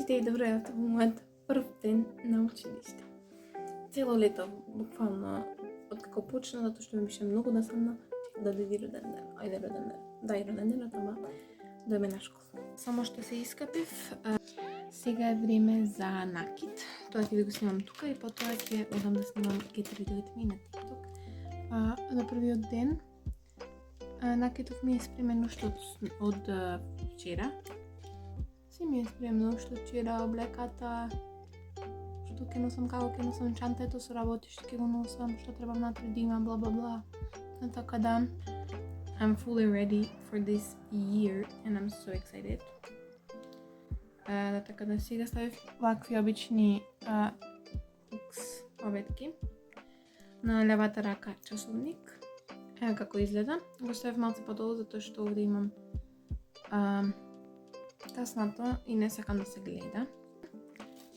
Здравейте и добре в моят пръв ден на училище. Цело лето, буквално, откако почна, затоа што ми беше многу досадно да дојде роден ден. Ајде роден ден. Да, и роден денот, ама дојме на школа. Само што се искапив, сега е време за накид. Тоа ќе ви го снимам тука и потоа ќе одам да снимам Get Ready With Me на TikTok. На првиот ден накидов ми е спремен уште од вчера. Си ми е спремно уште вчера облеката, што ќе носам, како ќе носам чантето со работи, што ќе го носам, што треба внатре да има, бла бла бла. Така да, I'm fully ready for this year and I'm so excited. Така да сега ставив вакви обични обетки. На левата рака часовник. Ева како изгледа. Го ставив малце подолу затоа што овде имам таснато и не сакам да се гледа.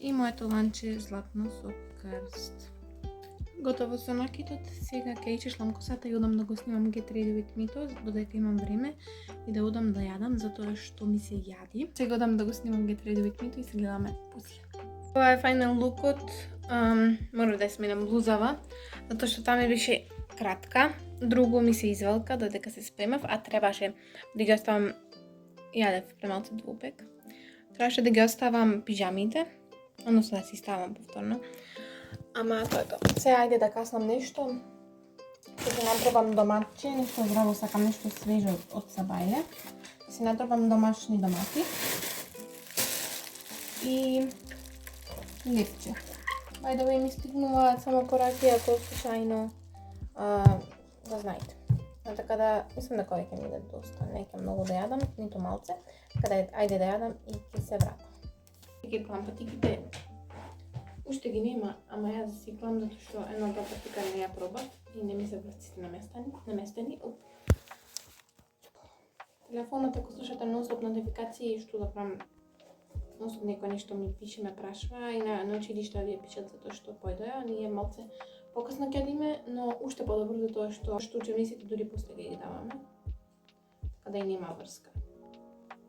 И моето ланче златно со крст. Готово со накидот. Сега ќе ичешлам косата и одам да го снимам Get Ready With Me, додека имам време и да одам да јадам, затоа што ми се јади. Сега одам да го снимам Get Ready With Me и се гледаме после. Ова е фајнал лукот. Мора да ја сменам блузава, затоа што таа ми беше кратка. Друго ми се извалка додека се спремав, а требаше да ги оставам, јадев премалце двупек. Требаше да ги оставам пижамите, односно да си ставам повторно. Ама тоа е тоа. Сега ајде да каснам нешто. Ќе се натребам доматче, нешто здраво, сакам нешто свежо од Сабајле. Си натребам домашни домати. И лепче. By the way, ми стигнуваат само пораки, ако случајно да знаете. Така да, мислам дека ќе ми иде доста. Не ќе многу да јадам, ниту малце. Така да ајде да јадам и ќе се вратам. Ги плам патиките. Уште ги нема, ама јас си плам затоа што едната патика не ја пробав и не ми се врците наместени. Телефонот, ако слушате нон-стоп нотификации, што да правам, нон-стоп некој нешто ми пише, ме прашва и на училиште овие пишат затоа што појдоја, ние малце покасно ќе одиме, но уште подобро затоа што учебниците дури после ги даваме. Така да и нема врска.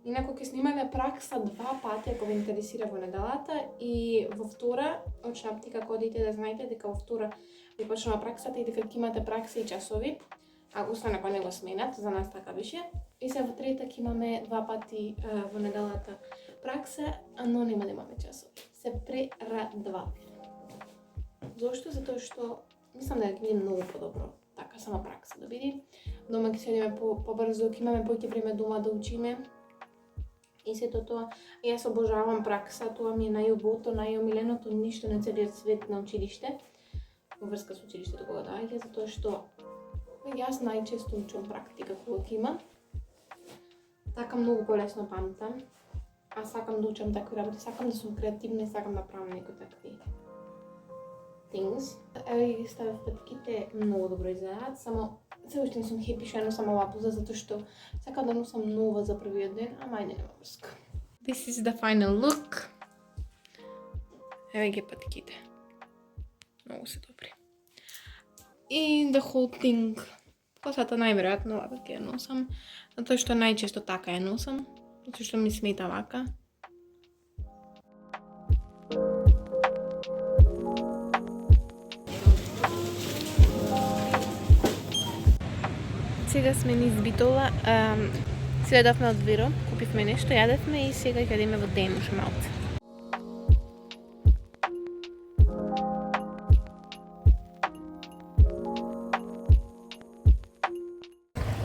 Инаку ќе снимаме пракса 2 пати ако ве интересира во неделата и во втора, очна аптика ако одите да знаете дека во втора ви почнува праксата и дека ќе имате пракса и часови, а освен ако не го сменат, за нас така беше. И се во трета ќе имаме 2 пати во неделата пракса, но нема да имаме часови. Се прерадваме. Зошто? Затоа што мислам дека ќе биде многу подобро така сама пракса да биде. Дома ќе седиме побрзо, ќе имаме поќе време дома да учиме. И сето тоа, јас обожавам пракса, тоа ми е најубавото, најомиленото ништо на целиот свет на училиште. Во врска со училиштето кога доаѓа, затоа што јас најчесто учам практика кога ќе имам. Така многу полесно памтам. А сакам да учам такви работи, сакам да сум креативна и сакам да правам некои такви things. Еве ги ставив патките, многу добро изгледаат, само се уште не сум хепи што ја носам оваа блуза, затоа што сакам да носам нова за првиот ден, ама ајде нема врска. This is the final look. Еве ги патките. Многу се добри. И the whole thing. Косата најверојатно вака ќе ја носам, затоа што најчесто така ја носам, затоа што ми смета вака. Сега сме низ Битола, сега дојдовме од Виро, купивме нешто, јадевме и сега ќе одиме во ден уште малце.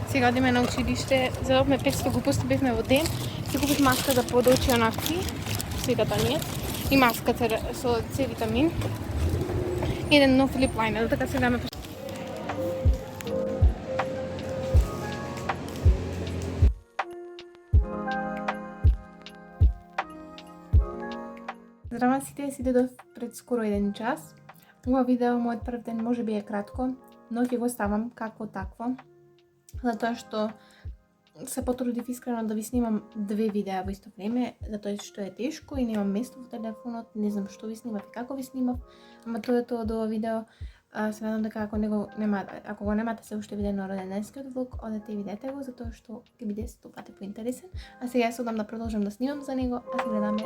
Сега одиме на училиште, задовме 500 глупости, бевме во ден, си купив маска за под очи онакви, сликата ми е, и маска со С витамин, и еден нов лип лайнер, така се даме. Здраво сите, си додов пред скоро 1 час. Ова видео, мојот прв ден, може би е кратко, но ќе го ставам какво такво. Затоа што се потрудив искрено да ви снимам 2 видеа во исто време, затоа што е тешко и немам место во телефонот, не знам што ви снимав и како ви снимав, ама тоа е тоа до ова видео. Се надам дека ако го немате се уште видено роденденскиот влог, одете и видете го, затоа што ќе биде 100 пати поинтересен. А сега јас одам да продолжам да снимам за него, а се гледаме